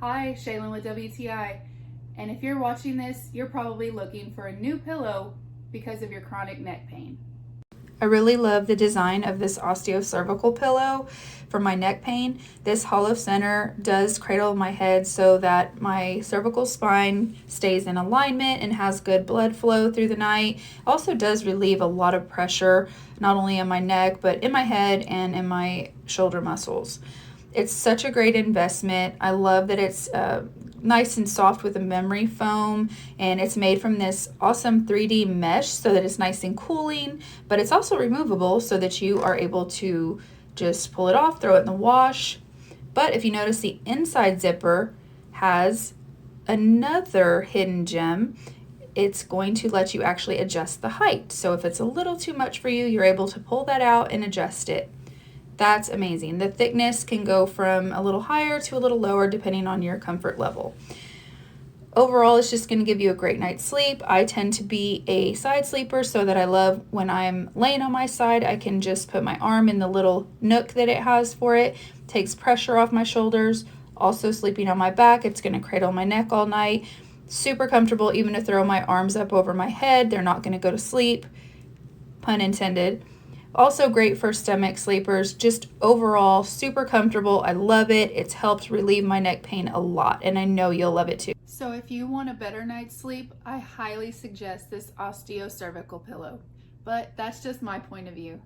Hi, Shaylin with WTI. And if you're watching this, you're probably looking for a new pillow because of your chronic neck pain. I really love the design of this Osteo Cervical pillow for my neck pain. This hollow center does cradle my head so that my cervical spine stays in alignment and has good blood flow through the night. Also does relieve a lot of pressure, not only in my neck, but in my head and in my shoulder muscles. It's such a great investment. I love that it's nice and soft with a memory foam, and it's made from this awesome 3D mesh so that it's nice and cooling, but it's also removable so that you are able to just pull it off, throw it in the wash. But if you notice, the inside zipper has another hidden gem. It's going to let you actually adjust the height. So if it's a little too much for you, you're able to pull that out and adjust it. That's amazing. The thickness can go from a little higher to a little lower depending on your comfort level. Overall, it's just going to give you a great night's sleep. I tend to be a side sleeper, so that I love when I'm laying on my side, I can just put my arm in the little nook that it has for it. Takes pressure off my shoulders. Also sleeping on my back, it's going to cradle my neck all night. Super comfortable even to throw my arms up over my head. They're not going to go to sleep. Pun intended. Also great for stomach sleepers, just overall super comfortable. I love it. It's helped relieve my neck pain a lot, and I know you'll love it too. So if you want a better night's sleep, I highly suggest this Osteo Cervical pillow. But that's just my point of view.